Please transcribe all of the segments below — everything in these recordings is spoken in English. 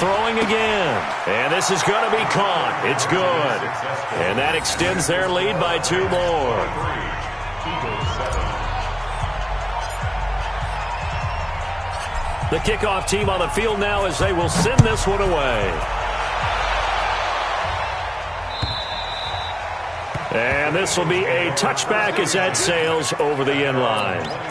throwing again. And this is going to be caught. It's good. And that extends their lead by 2 more. The kickoff team on the field now as they will send this one away. And this will be a touchback as that sails over the end line.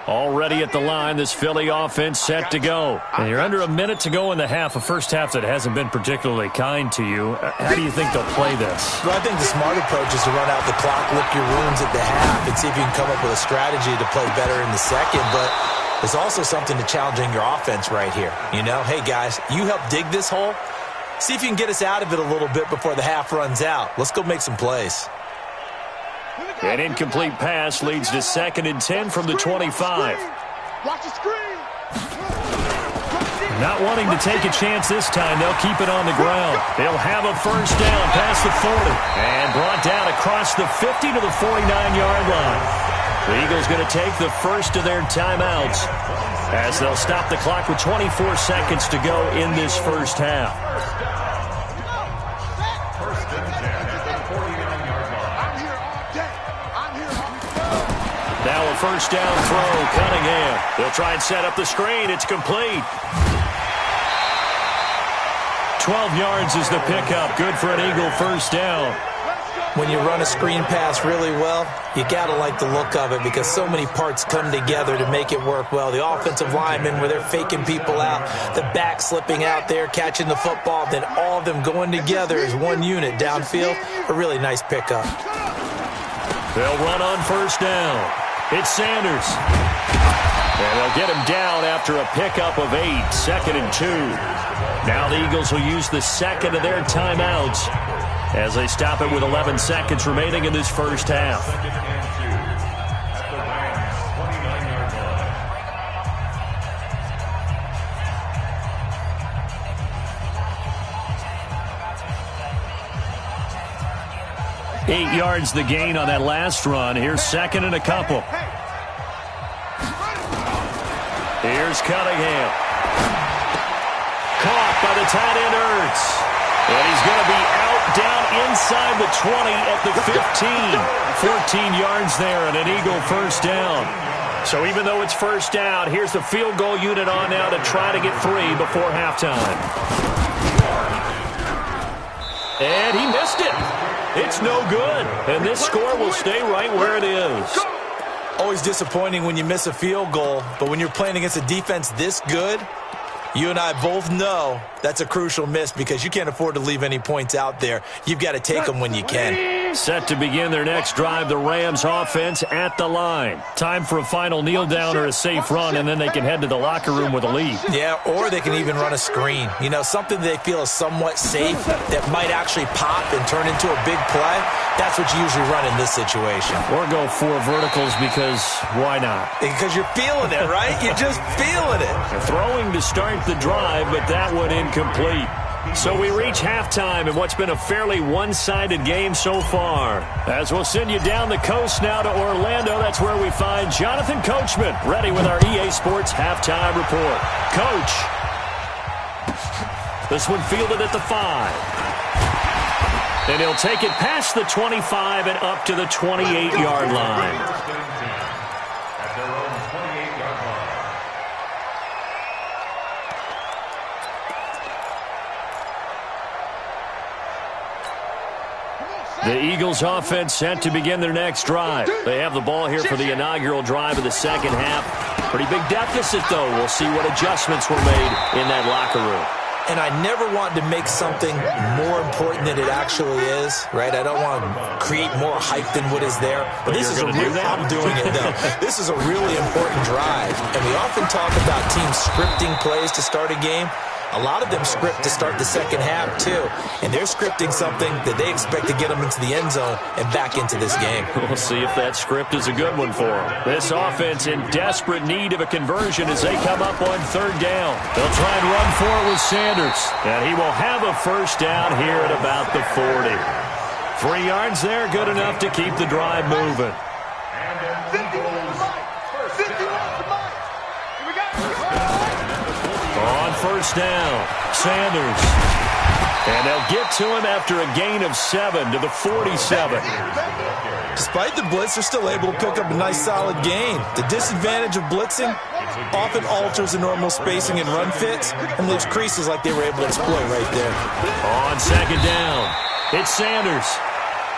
Already at the line, this Philly offense set to go. And you're under a minute to go in the half, a first half that hasn't been particularly kind to you. How do you think they'll play this? Well, I think the smart approach is to run out the clock, lick your wounds at the half, and see if you can come up with a strategy to play better in the second. But there's also something to challenging your offense right here. You know, hey, guys, you help dig this hole. See if you can get us out of it a little bit before the half runs out. Let's go make some plays. An incomplete pass leads to 2nd and 10 from the 25. Watch the screen. Not wanting to take a chance this time, they'll keep it on the ground. They'll have a first down past the 40 and brought down across the 50 to the 49-yard line. The Eagles going to take the first of their timeouts as they'll stop the clock with 24 seconds to go in this first half. Now a first down throw, Cunningham. They'll try and set up the screen. It's complete. 12 yards is the pickup. Good for an Eagle first down. When you run a screen pass really well, you got to like the look of it because so many parts come together to make it work well. The offensive linemen, where they're faking people out, the back slipping out there, catching the football, then all of them going together as one unit downfield. A really nice pickup. They'll run on first down. It's Sanders. And they'll get him down after a pickup of 8, 2nd and 2. Now the Eagles will use the second of their timeouts as they stop it with 11 seconds remaining in this first half. Eight yards the gain on that last run. Here's 2nd and a couple. Here's Cunningham. Caught by the tight end Ertz. And he's going to be out down inside the 20 at the 15. 14 yards there and an Eagle first down. So even though it's first down, here's the field goal unit on now to try to get 3 before halftime. And he missed it. It's no good, and this score will stay right where it is. Always disappointing when you miss a field goal, but when you're playing against a defense this good, you and I both know that's a crucial miss because you can't afford to leave any points out there. You've got to take them when you can. Set to begin their next drive, the Rams offense at the line. Time for a final kneel down or a safe run, and then they can head to the locker room with a lead. Yeah, or they can even run a screen. You know, something they feel is somewhat safe that might actually pop and turn into a big play. That's what you usually run in this situation. Or go 4 verticals because why not? Because you're feeling it, right? You're just feeling it. They're throwing to start the drive, but that one incomplete. So we reach halftime in what's been a fairly one-sided game so far. As we'll send you down the coast now to Orlando, that's where we find Jonathan Coachman, ready with our EA Sports Halftime Report. Coach. This one fielded at the 5. And he'll take it past the 25 and up to the 28-yard line. The Eagles offense set to begin their next drive. They have the ball here for the inaugural drive of the second half. Pretty big deficit, though. We'll see what adjustments were made in that locker room. And I never want to make something more important than it actually is, right? I don't want to create more hype than what is there. But this is a real, I'm doing it, though. This is a really important drive. And we often talk about teams scripting plays to start a game. A lot of them script to start the second half, too. And they're scripting something that they expect to get them into the end zone and back into this game. We'll see if that script is a good one for them. This offense in desperate need of a conversion as they come up on third down. They'll try and run for it with Sanders. And he will have a first down here at about the 40. 3 yards there, good enough to keep the drive moving. On first down, Sanders. And they'll get to him after a gain of 7 to the 47. Despite the blitz, they're still able to pick up a nice solid gain. The disadvantage of blitzing often alters the normal spacing and run fits and leaves creases like they were able to exploit right there. On second down, it's Sanders.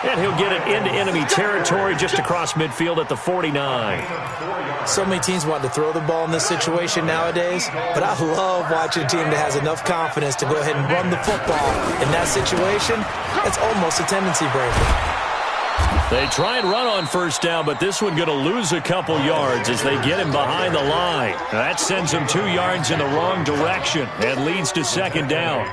And he'll get it into enemy territory just across midfield at the 49. So many teams want to throw the ball in this situation nowadays, but I love watching a team that has enough confidence to go ahead and run the football. In that situation, it's almost a tendency breaker. They try and run on first down, but this one going to lose a couple yards as they get him behind the line. That sends him 2 yards in the wrong direction and leads to second down.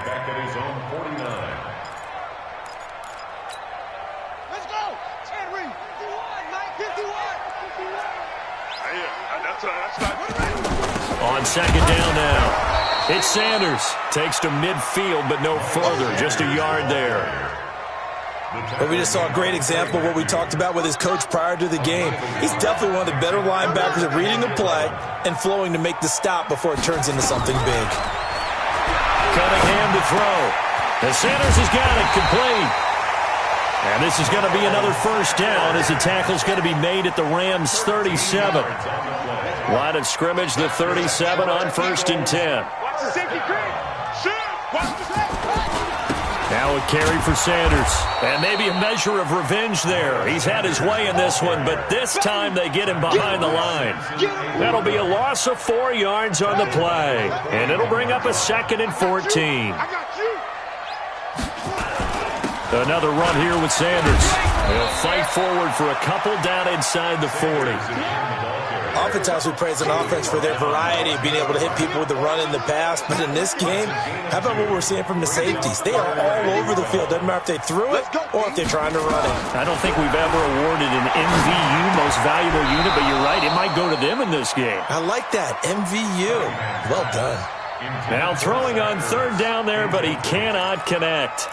On second down now, it's Sanders. Takes to midfield, but no further. Just a yard there. But we just saw a great example of what we talked about with his coach prior to the game. He's definitely one of the better linebackers at reading the play and flowing to make the stop before it turns into something big. Cunningham to throw. And Sanders has got it complete. And this is going to be another first down as the tackle's going to be made at the Rams' 37. Line of scrimmage, the 37 on 1st and 10. Now a carry for Sanders. And maybe a measure of revenge there. He's had his way in this one, but this time they get him behind the line. That'll be a loss of 4 yards on the play. And it'll bring up a 2nd and 14. Another run here with Sanders. They'll fight forward for a couple down inside the 40. Oftentimes we praise an offense for their variety of being able to hit people with the run in the pass. But in this game, how about what we're seeing from the safeties? They are all over the field. Doesn't matter if they threw it or if they're trying to run it. I don't think we've ever awarded an MVU, most valuable unit, but you're right. It might go to them in this game. I like that. MVU. Well done. Now throwing on third down there, but he cannot connect.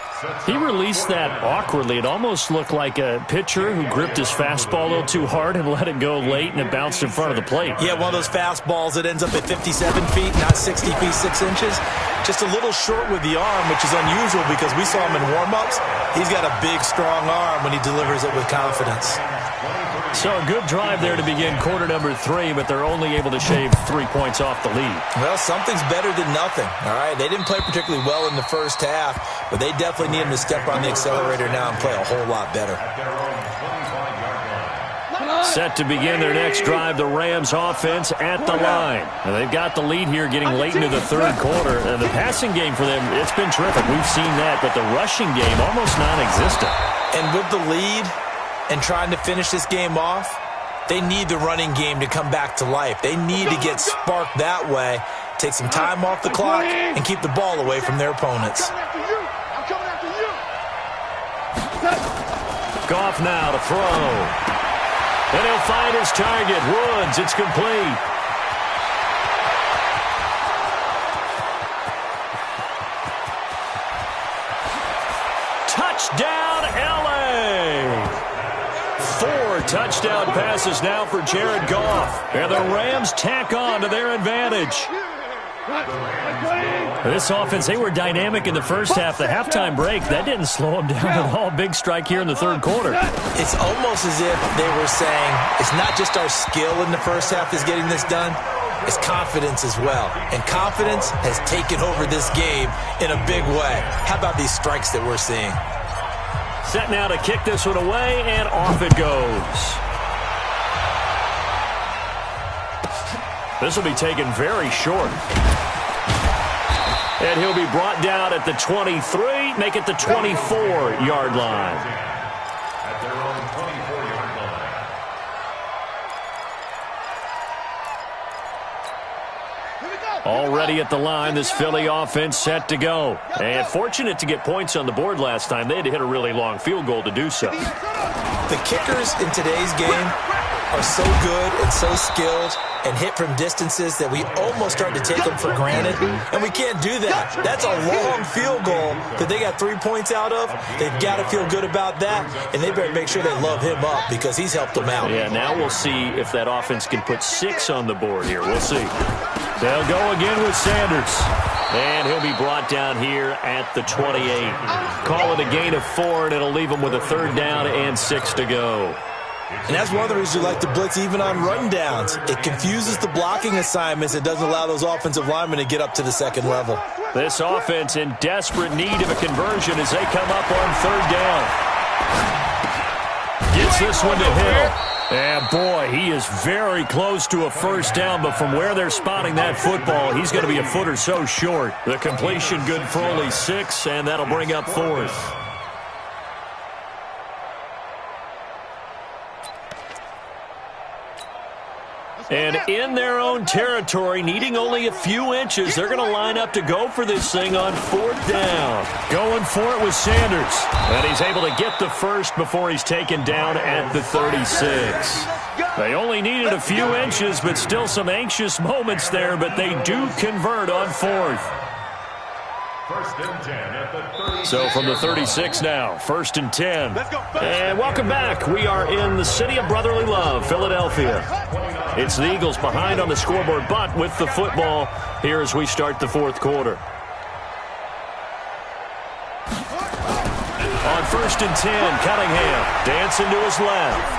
He released that awkwardly. It almost looked like a pitcher who gripped his fastball a little too hard and let it go late, and it bounced in front of the plate. Yeah, one of those fastballs that ends up at 57 feet, not 60 feet, 6 inches. Just a little short with the arm, which is unusual because we saw him in warm-ups. He's got a big, strong arm when he delivers it with confidence. So a good drive there to begin quarter number 3, but they're only able to shave 3 points off the lead. Well, something's better than nothing, all right? They didn't play particularly well in the first half, but they definitely need him to step on the accelerator now and play a whole lot better. Set to begin their next drive, the Rams offense at the line. And they've got the lead here getting late into the third quarter. And the passing game for them, it's been terrific. We've seen that, but the rushing game almost non-existent. And with the lead and trying to finish this game off, they need the running game to come back to life. They need to get sparked that way, take some time off the clock, and keep the ball away from their opponents. Goff now to throw. And he'll find his target. Woods, it's complete. Touchdown, L.A. 4 touchdown passes now for Jared Goff. And the Rams tack on to their advantage. This offense, they were dynamic in the first half. The halftime break, that didn't slow them down at all. Big strike here in the third quarter. It's almost as if they were saying, it's not just our skill in the first half is getting this done, it's confidence as well. And confidence has taken over this game in a big way. How about these strikes that we're seeing? Set now to kick this one away, and off it goes. This will be taken very short. And he'll be brought down at the 23, make it the 24-yard line. At their own 24-yard line. Here we go. Already at the line, this Philly offense set to go. And fortunate to get points on the board last time. They had to hit a really long field goal to do so. The kickers in today's game are so good and so skilled and hit from distances that we almost start to take them for granted. And we can't do that. That's a long field goal that they got 3 points out of. They've got to feel good about that, and they better make sure they love him up because he's helped them out. Yeah, now we'll see if that offense can put 6 on the board here. We'll see. They'll go again with Sanders. And he'll be brought down here at the 28. Call it a gain of 4, and it'll leave him with a 3rd down and 6 to go. And that's one of the reasons you like to blitz even on rundowns. It confuses the blocking assignments. It doesn't allow those offensive linemen to get up to the second level. This offense in desperate need of a conversion as they come up on 3rd down. Gets this one to Hill. And, boy, he is very close to a 1st down, but from where they're spotting that football, he's going to be a foot or so short. The completion good for only 6, and that'll bring up 4th. And in their own territory, needing only a few inches, they're going to line up to go for this thing on 4th down. Going for it with Sanders. And he's able to get the first before he's taken down at the 36. They only needed a few inches, but still some anxious moments there, but they do convert on 4th. So from the 36 now, 1st and 10. And welcome back. We are in the city of brotherly love, Philadelphia. It's the Eagles behind on the scoreboard, but with the football here as we start the 4th quarter. On 1st and 10, Cunningham dancing to his left.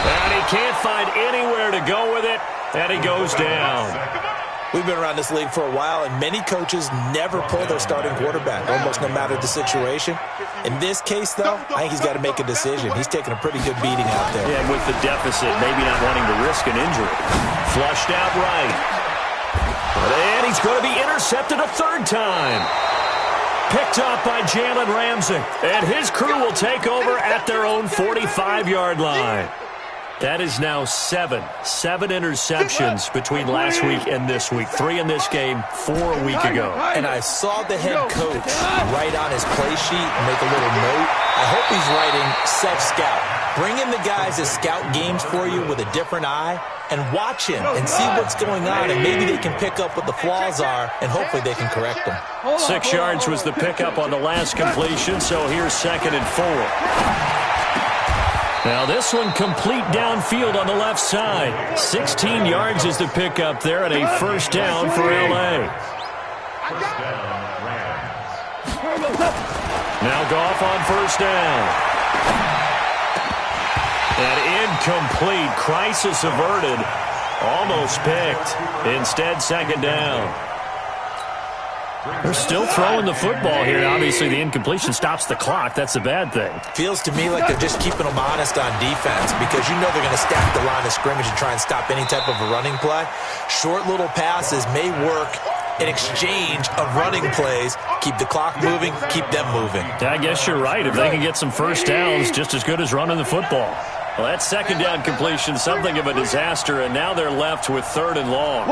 And he can't find anywhere to go with it, and he goes down. We've been around this league for a while, and many coaches never pull their starting quarterback, almost no matter the situation. In this case, though, I think he's got to make a decision. He's taking a pretty good beating out there. Yeah, with the deficit, maybe not wanting to risk an injury. Flushed out right. And he's going to be intercepted a 3rd time. Picked up by Jalen Ramsey. And his crew will take over at their own 45-yard line. That is now 7 interceptions between last week and this week. 3 in this game, 4 a week ago. And I saw the head coach write on his play sheet and make a little note. I hope he's writing self-scout. Bring in the guys that scout games for you with a different eye and watch him and see what's going on, and maybe they can pick up what the flaws are, and hopefully they can correct them. 6 yards was the pickup on the last completion, so here's 2nd and 4. Now this one complete downfield on the left side. 16 yards is the pickup there, and a 1st down for L.A. Now Goff on 1st down. And incomplete. Crisis averted. Almost picked. Instead, 2nd down. They're still throwing the football here. Obviously, the incompletion stops the clock. That's a bad thing. Feels to me like they're just keeping them honest on defense because you know they're going to stack the line of scrimmage and try and stop any type of a running play. Short little passes may work in exchange of running plays. Keep the clock moving, keep them moving. I guess you're right. If they can get some 1st downs, just as good as running the football. Well, that 2nd down completion, something of a disaster, and now they're left with 3rd and long.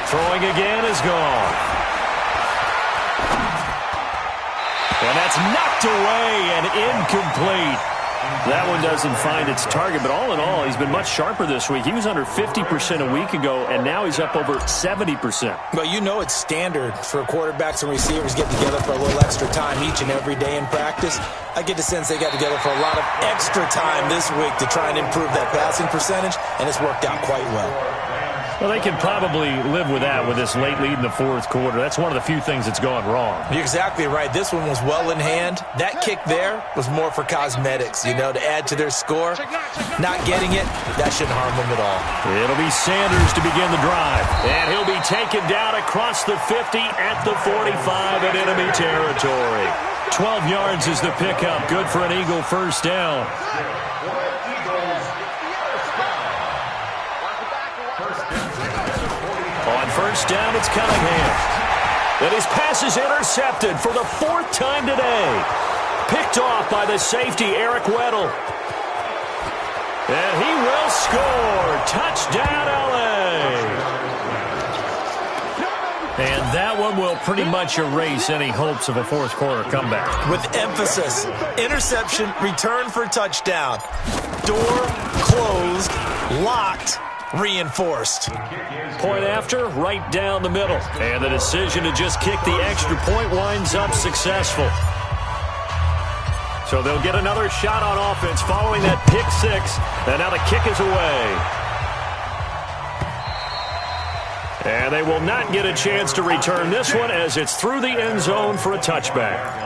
Throwing again is gone. And that's knocked away and incomplete. That one doesn't find its target, but all in all, he's been much sharper this week. He was under 50% a week ago, and now he's up over 70%. Well, you know it's standard for quarterbacks and receivers get together for a little extra time each and every day in practice. I get the sense they got together for a lot of extra time this week to try and improve that passing percentage, and it's worked out quite well. Well, they can probably live with that with this late lead in the 4th quarter. That's one of the few things that's gone wrong. You're exactly right. This one was well in hand. That kick there was more for cosmetics, you know, to add to their score. Not getting it, that shouldn't harm them at all. It'll be Sanders to begin the drive. And he'll be taken down across the 50 at the 45 in enemy territory. 12 yards is the pickup. Good for an Eagle 1st down. On 1st down, it's Cunningham. And his pass is intercepted for the 4th time today. Picked off by the safety, Eric Weddle. And he will score. Touchdown, L.A. And that one will pretty much erase any hopes of a fourth-quarter comeback. With emphasis, interception, return for touchdown. Door closed, locked, reinforced. Point after, right down the middle. And the decision to just kick the extra point winds up successful. So they'll get another shot on offense following that pick six. And now the kick is away. And they will not get a chance to return this one as it's through the end zone for a touchback.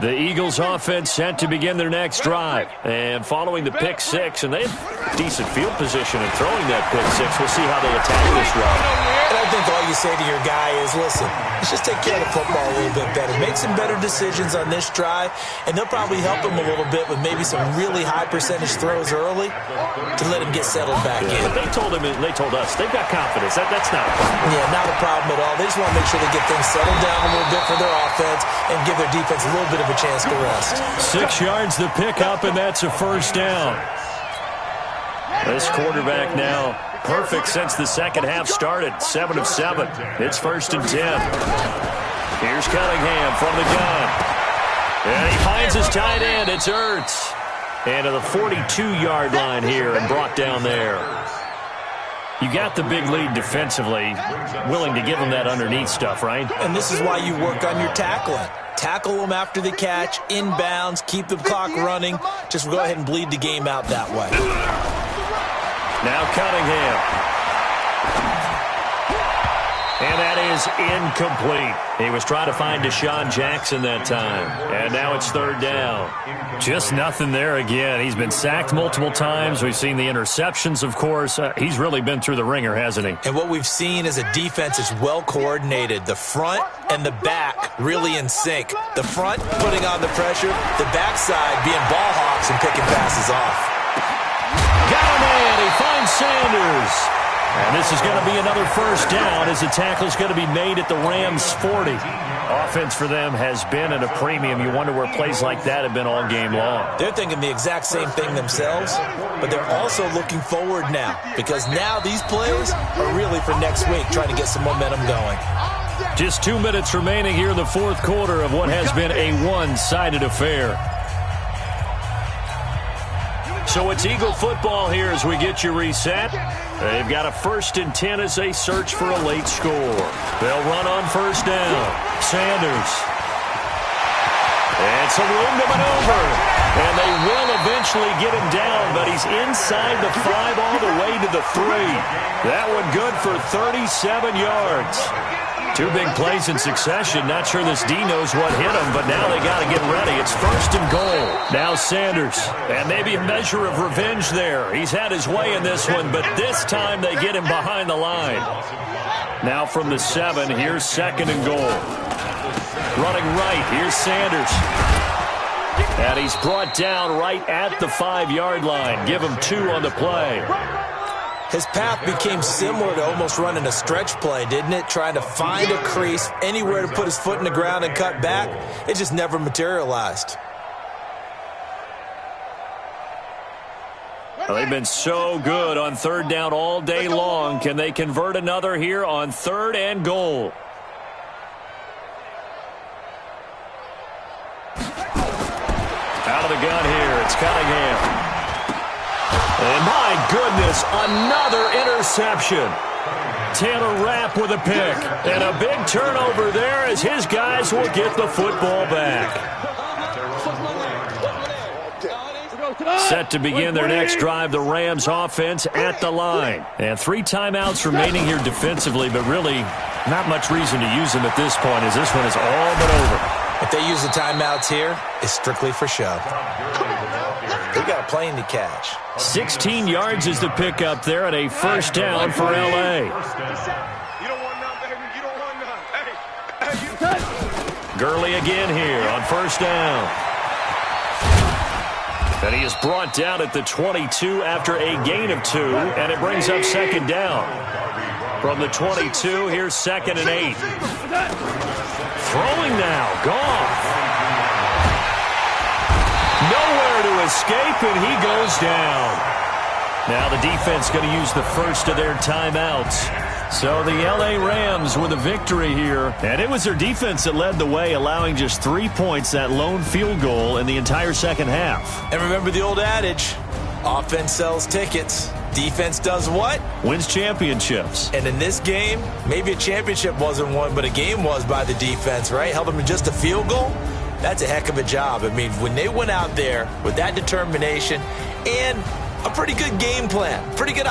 The Eagles offense set to begin their next drive. And following the pick six, and they have decent field position in throwing that pick six. We'll see how they attack this drive. And I think all you say to your guy is, listen, let's just take care of the football a little bit better. Make some better decisions on this drive, and they'll probably help him a little bit with maybe some really high percentage throws early to let him get settled back in. But they told us, they've got confidence. That's not a problem. Yeah, not a problem at all. They just want to make sure they get things settled down a little bit for their offense and give their defense a little bit of a chance to rest. 6 yards the pickup, and that's a first down. This quarterback now perfect since the second half started. 7 of 7. It's 1st and 10. Here's Cunningham from the gun. And he finds his tight end. It's Ertz. And to the 42-yard line here and brought down there. You got the big lead defensively. Willing to give him that underneath stuff, right? And this is why you work on your tackling. Tackle them after the catch, inbounds, keep the clock running. Just go ahead and bleed the game out that way. Now Cunningham. And that is incomplete. He was trying to find Deshaun Jackson that time. And now it's 3rd down. Just nothing there again. He's been sacked multiple times. We've seen the interceptions, of course. He's really been through the ringer, hasn't he? And what we've seen is a defense that's well coordinated. The front and the back really in sync. The front putting on the pressure. The backside being ball hawks and picking passes off. Got a man. He finds Sanders. And this is going to be another first down as the tackle's going to be made at the Rams' 40. Offense for them has been at a premium. You wonder where plays like that have been all game long. They're thinking the exact same thing themselves, but they're also looking forward now because now these plays are really for next week, trying to get some momentum going. Just 2 minutes remaining here in the fourth quarter of what has been a one-sided affair. So it's Eagle football here as we get you reset. They've got a 1st and 10 as they search for a late score. They'll run on first down. Sanders. And some room to maneuver. And they will eventually get him down, but he's inside the 5 all the way to the 3. That one good for 37 yards. 2 big plays in succession. Not sure this D knows what hit him, but now they got to get ready. It's 1st and goal. Now Sanders. And maybe a measure of revenge there. He's had his way in this one, but this time they get him behind the line. Now from the 7, here's 2nd and goal. Running right, here's Sanders. And he's brought down right at the 5-yard line. Give him 2 on the play. His path became similar to almost running a stretch play, didn't it? Trying to find a crease, anywhere to put his foot in the ground and cut back. It just never materialized. Well, they've been so good on 3rd down all day long. Can they convert another here on 3rd and goal? Out of the gun here, it's Cunningham. And my goodness, another interception. Taylor Rapp with a pick. And a big turnover there as his guys will get the football back. Set to begin their next drive, the Rams offense at the line. And 3 timeouts remaining here defensively, but really not much reason to use them at this point as this one is all but over. If they use the timeouts here, it's strictly for show. They got a plane to catch. 16 yards is the pickup there and a first down for L.A. You don't want none, baby. You don't want none. Hey, Gurley again here on first down. And he is brought down at the 22 after a gain of 2, and it brings up 2nd down. From the 22, here's 2nd and 8. Throwing now. Goff. Nowhere to escape, and he goes down. Now the defense going to use the first of their timeouts. So the L.A. Rams with a victory here. And it was their defense that led the way, allowing just 3 points, that lone field goal in the entire second half. And remember the old adage, offense sells tickets. Defense does what? Wins championships. And in this game, maybe a championship wasn't won, but a game was by the defense, right? Held them to just a field goal. That's a heck of a job. I mean, when they went out there with that determination and a pretty good game plan, pretty good